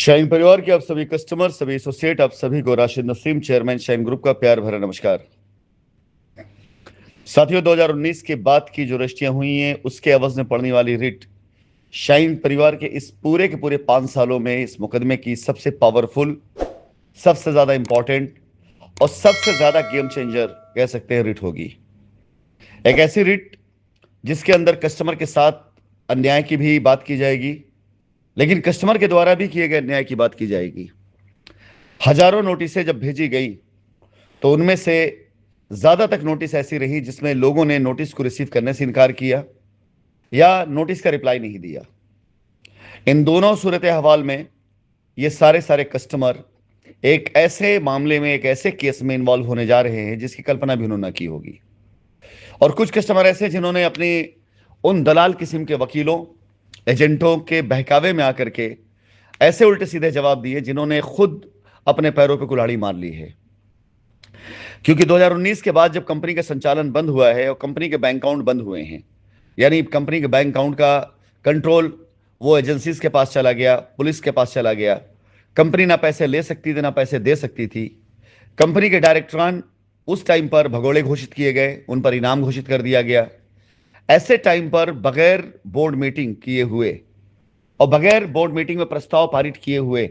Shine परिवार के आप सभी कस्टमर, सभी एसोसिएट, आप सभी को Rashid Naseem, chairman shine group का प्यार भरा नमस्कार। साथियों, 2019 के बाद की जो रजिस्ट्रियां हुई हैं उसके एवज में पड़ने वाली रिट शाइन परिवार के इस पूरे के पूरे 5 सालों में इस मुकदमे की सबसे पावरफुल, सबसे ज्यादा इंपॉर्टेंट और सबसे ज्यादा गेम चेंजर कह सकते हैं रिट होगी। एक ऐसी रिट जिसके अंदर कस्टमर के साथ अन्याय की भी बात की जाएगी, लेकिन कस्टमर के द्वारा भी किए गए अन्याय की बात की जाएगी। हजारों नोटिसें जब भेजी गई तो उनमें से ज्यादातर नोटिस ऐसी रही जिसमें लोगों ने नोटिस को रिसीव करने से इनकार किया या नोटिस का रिप्लाई नहीं दिया। इन दोनों सूरत हवाल में ये सारे कस्टमर एक ऐसे मामले में, एक ऐसे केस में इन्वॉल्व होने जा रहे हैं जिसकी कल्पना भी उन्होंने की होगी। और कुछ कस्टमर ऐसे जिन्होंने अपनी उन दलाल किस्म के वकीलों, एजेंटों के बहकावे में आकर के ऐसे उल्टे सीधे जवाब दिए जिन्होंने खुद अपने पैरों पे कुल्हाड़ी मार ली है। क्योंकि 2019 के बाद जब कंपनी का संचालन बंद हुआ है और कंपनी के बैंक अकाउंट बंद हुए हैं, यानी कंपनी के बैंक अकाउंट का कंट्रोल वो एजेंसीज के पास चला गया, पुलिस के पास चला गया। कंपनी ना पैसे ले सकती थी ना पैसे दे सकती थी। कंपनी के डायरेक्टरान उस टाइम पर भगोड़े घोषित किए गए, उन पर इनाम घोषित कर दिया गया। ऐसे टाइम पर बगैर बोर्ड मीटिंग किए हुए और बगैर बोर्ड मीटिंग में प्रस्ताव पारित किए हुए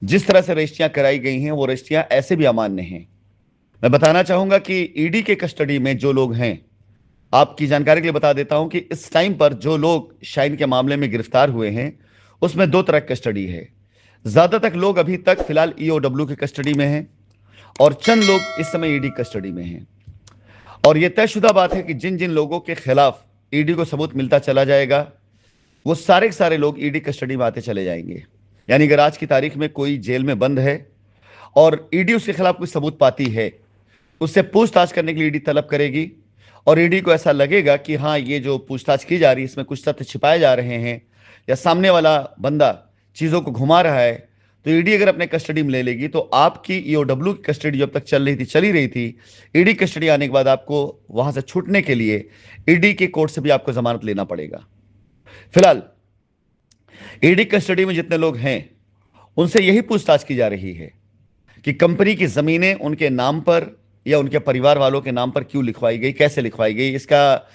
जिस तरह से रजिस्ट्रियां कराई गई हैं वो रजिस्ट्रियां ऐसे भी अमान्य हैं। मैं बताना चाहूंगा कि ईडी के कस्टडी में जो लोग हैं, आपकी जानकारी के लिए बता देता हूं कि इस टाइम पर जो लोग शाइन के मामले में गिरफ्तार हुए हैं उसमें 2 तरह की कस्टडी है। ज्यादातर लोग अभी तक फिलहाल ईओडब्ल्यू की कस्टडी में हैं और चंद लोग इस समय ईडी कस्टडी में हैं। और यह तयशुदा बात है कि जिन जिन लोगों के खिलाफ ईडी को सबूत मिलता चला जाएगा वो सारे के सारे लोग ईडी कस्टडी में आते चले जाएंगे। यानी अगर आज की तारीख में कोई जेल में बंद है और ईडी उसके खिलाफ कोई सबूत पाती है, उससे पूछताछ करने के लिए ईडी तलब करेगी और ईडी को ऐसा लगेगा कि हाँ, ये जो पूछताछ की जा रही है इसमें कुछ तथ्य छिपाए जा रहे हैं या सामने वाला बंदा चीजों को घुमा रहा है, तो ईडी अगर अपने कस्टडी में ले लेगी तो आपकी ईओडब्ल्यू की कस्टडी जब तक चली रही थी, ईडी कस्टडी आने के बाद आपको वहां से छूटने के लिए ईडी के कोर्ट से भी आपको जमानत लेना पड़ेगा। फिलहाल ईडी कस्टडी में जितने लोग हैं उनसे यही पूछताछ की जा रही है कि कंपनी की जमीनें उनके नाम पर या उनके परिवार वालों के नाम पर क्यों लिखवाई गई, कैसे लिखवाई गई, इसका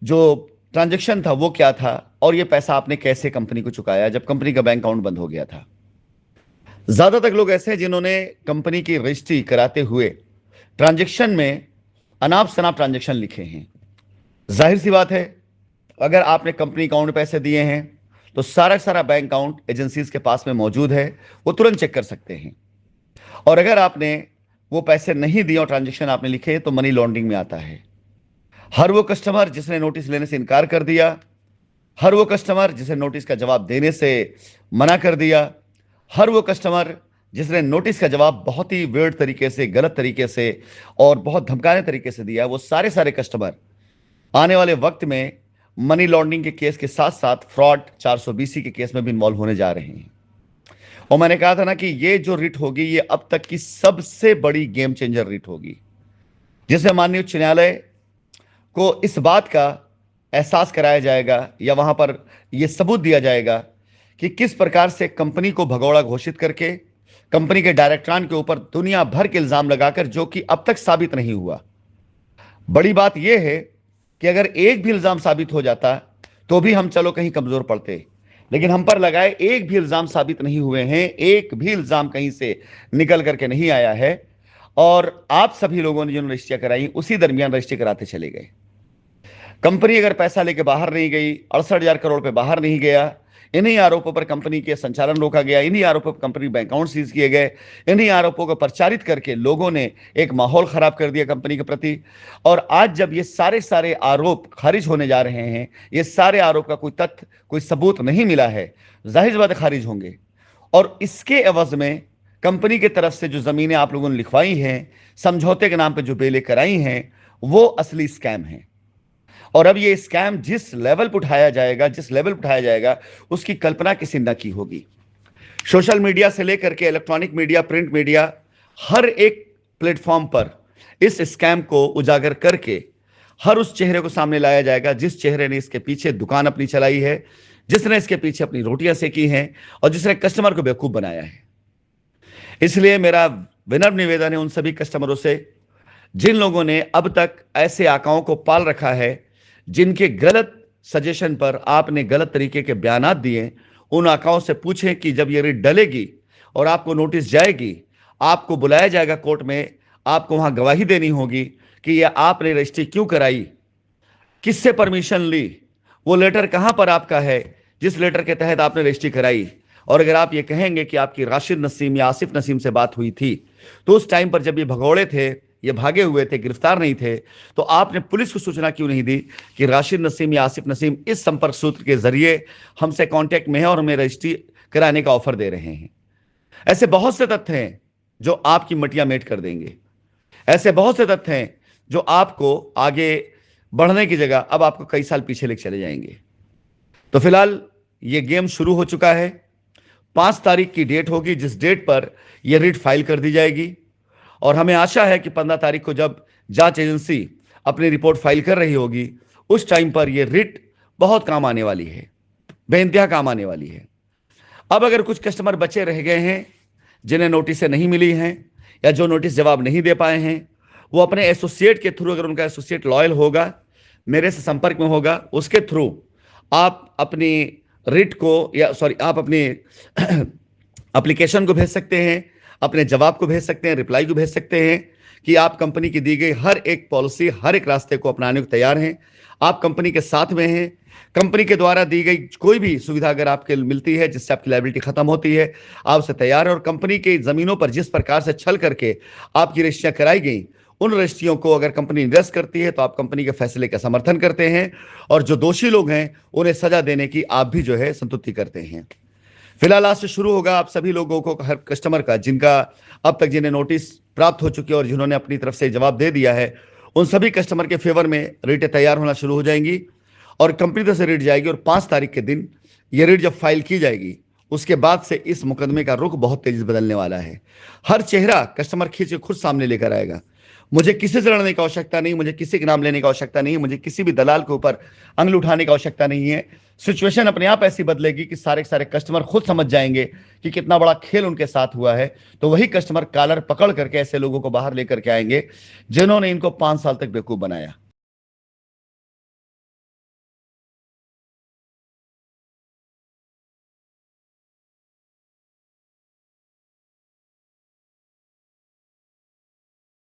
जो ट्रांजैक्शन था वो क्या था और यह पैसा आपने कैसे कंपनी को चुकाया जब कंपनी का बैंक अकाउंट बंद हो गया था। ज्यादातर लोग ऐसे हैं जिन्होंने कंपनी की रजिस्ट्री कराते हुए ट्रांजैक्शन में अनाप शनाप ट्रांजैक्शन लिखे हैं। जाहिर सी बात है, अगर आपने कंपनी अकाउंट में पैसे दिए हैं तो सारा बैंक अकाउंट एजेंसीज के पास में मौजूद है, वो तुरंत चेक कर सकते हैं। और अगर आपने वो पैसे नहीं दिए और ट्रांजैक्शन आपने लिखे तो मनी लॉन्ड्रिंग में आता है। हर वो कस्टमर जिसने नोटिस लेने से इनकार कर दिया, हर वो कस्टमर जिसे नोटिस का जवाब देने से मना कर दिया, हर वो कस्टमर जिसने नोटिस का जवाब बहुत ही वियर्ड तरीके से, गलत तरीके से और बहुत धमकाने तरीके से दिया, वो सारे कस्टमर आने वाले वक्त में मनी लॉन्ड्रिंग के केस के साथ साथ फ्रॉड 420 के केस में भी इन्वॉल्व होने जा रहे हैं। और मैंने कहा था ना कि ये जो रिट होगी ये अब तक की सबसे बड़ी गेम चेंजर रिट होगी, जिसमें माननीय उच्च न्यायालय को इस बात का एहसास कराया जाएगा या वहां पर यह सबूत दिया जाएगा कि किस प्रकार से कंपनी को भगोड़ा घोषित करके कंपनी के डायरेक्टरान के ऊपर दुनिया भर के इल्जाम लगाकर, जो कि अब तक साबित नहीं हुआ। बड़ी बात यह है कि अगर एक भी इल्जाम साबित हो जाता तो भी हम चलो कहीं कमजोर पड़ते, लेकिन हम पर लगाए एक भी इल्जाम साबित नहीं हुए हैं, एक भी इल्जाम कहीं से निकल करके नहीं आया है। और आप सभी लोगों ने जो रजिस्ट्रियां कराई उसी दरमियान रजिस्ट्री कराते चले गए। कंपनी अगर पैसा लेके बाहर नहीं गई, 68,000 करोड़ पे बाहर नहीं गया, इन्हीं आरोपों पर कंपनी के संचालन रोका गया, इन्हीं आरोपों पर कंपनी बैंक अकाउंट सीज किए गए, इन्हीं आरोपों को प्रचारित करके लोगों ने एक माहौल खराब कर दिया कंपनी के प्रति। और आज जब ये सारे आरोप खारिज होने जा रहे हैं, ये सारे आरोप का कोई तथ्य, कोई सबूत नहीं मिला है, जाहिर बात खारिज होंगे। और इसके एवज में कंपनी की तरफ से जो जमीनें आप लोगों ने लिखवाई हैं, समझौते के नाम पर जो बेले कराई हैं, वो असली स्कैम है। और अब ये स्कैम जिस लेवल पर उठाया जाएगा उसकी कल्पना किसी न की होगी। सोशल मीडिया से लेकर के इलेक्ट्रॉनिक मीडिया, प्रिंट मीडिया, हर एक प्लेटफॉर्म पर इस स्कैम को उजागर करके हर उस चेहरे को सामने लाया जाएगा जिस चेहरे ने इसके पीछे दुकान अपनी चलाई है, जिसने इसके पीछे अपनी रोटियां सेकी हैं और जिसने कस्टमर को बेवकूफ बनाया है। इसलिए मेरा विनम्र निवेदन है उन सभी कस्टमरों से जिन लोगों ने अब तक ऐसे आकाओं को पाल रखा है, जिनके गलत सजेशन पर आपने गलत तरीके के बयानात दिए, उन आकाओं से पूछें कि जब ये रिट डलेगी और आपको नोटिस जाएगी, आपको बुलाया जाएगा कोर्ट में, आपको वहां गवाही देनी होगी कि ये आपने रजिस्ट्री क्यों कराई, किससे परमिशन ली, वो लेटर कहां पर आपका है जिस लेटर के तहत आपने रजिस्ट्री कराई। और अगर आप ये कहेंगे कि आपकी राशिद नसीम या आसिफ नसीम से बात हुई थी, तो उस टाइम पर जब ये भगौड़े थे, ये भागे हुए थे, गिरफ्तार नहीं थे, तो आपने पुलिस को सूचना क्यों नहीं दी कि राशिद नसीम या आसिफ नसीम इस संपर्क सूत्र के जरिए हमसे कांटेक्ट में है और हमें रजिस्ट्री कराने का ऑफर दे रहे हैं। ऐसे बहुत से तथ्य हैं जो आपकी मटिया मेट कर देंगे। ऐसे बहुत से तथ्य हैं जो आपको आगे बढ़ने की जगह अब आपको कई साल पीछे लेकर चले जाएंगे। तो फिलहाल ये गेम शुरू हो चुका है। 5 तारीख की डेट होगी जिस डेट पर यह रिट फाइल कर दी जाएगी और हमें आशा है कि 15 तारीख को जब जांच एजेंसी अपनी रिपोर्ट फाइल कर रही होगी, उस टाइम पर यह रिट बहुत काम आने वाली है, बेइंतहा काम आने वाली है। अब अगर कुछ कस्टमर बचे रह गए हैं जिन्हें नोटिसें नहीं मिली हैं या जो नोटिस जवाब नहीं दे पाए हैं, वो अपने एसोसिएट के थ्रू, अगर उनका एसोसिएट लॉयल होगा, मेरे से संपर्क में होगा, उसके थ्रू आप अपनी रिट को या आप अपनी एप्लीकेशन को भेज सकते हैं, अपने जवाब को भेज सकते हैं, रिप्लाई को भेज सकते हैं कि आप कंपनी की दी गई हर एक पॉलिसी, हर एक रास्ते को अपनाने को तैयार हैं, आप कंपनी के साथ में हैं। कंपनी के द्वारा दी गई कोई भी सुविधा अगर आपके मिलती है जिससे आपकी लायबिलिटी खत्म होती है, आप उससे तैयार है। और कंपनी की जमीनों पर जिस प्रकार से छल करके आपकी रजिस्ट्रियां कराई गई, उन रजिस्ट्रियों को अगर कंपनी निरस्त करती है तो आप कंपनी के फैसले का समर्थन करते हैं और जो दोषी लोग हैं उन्हें सजा देने की आप भी जो है संतुष्टि करते हैं। फिलहाल आज से शुरू होगा आप सभी लोगों को, हर कस्टमर का जिनका अब तक जिन्हें नोटिस प्राप्त हो चुके और जिन्होंने अपनी तरफ से जवाब दे दिया है, उन सभी कस्टमर के फेवर में रिटें तैयार होना शुरू हो जाएंगी और कंपनी तरफ से रिट जाएगी। और 5 तारीख के दिन ये रिट जब फाइल की जाएगी, उसके बाद से इस मुकदमे का रुख बहुत तेजी से बदलने वाला है। हर चेहरा कस्टमर खींच के खुद सामने लेकर आएगा। मुझे किसी से लड़ने की आवश्यकता नहीं, मुझे किसी के नाम लेने की आवश्यकता नहीं, मुझे किसी भी दलाल के ऊपर अंगुल उठाने की आवश्यकता नहीं है। सिचुएशन अपने आप ऐसी बदलेगी कि सारे के सारे कस्टमर खुद समझ जाएंगे कि कितना बड़ा खेल उनके साथ हुआ है। तो वही कस्टमर कॉलर पकड़ करके ऐसे लोगों को बाहर लेकर के आएंगे जिन्होंने इनको 5 साल तक बेवकूफ बनाया।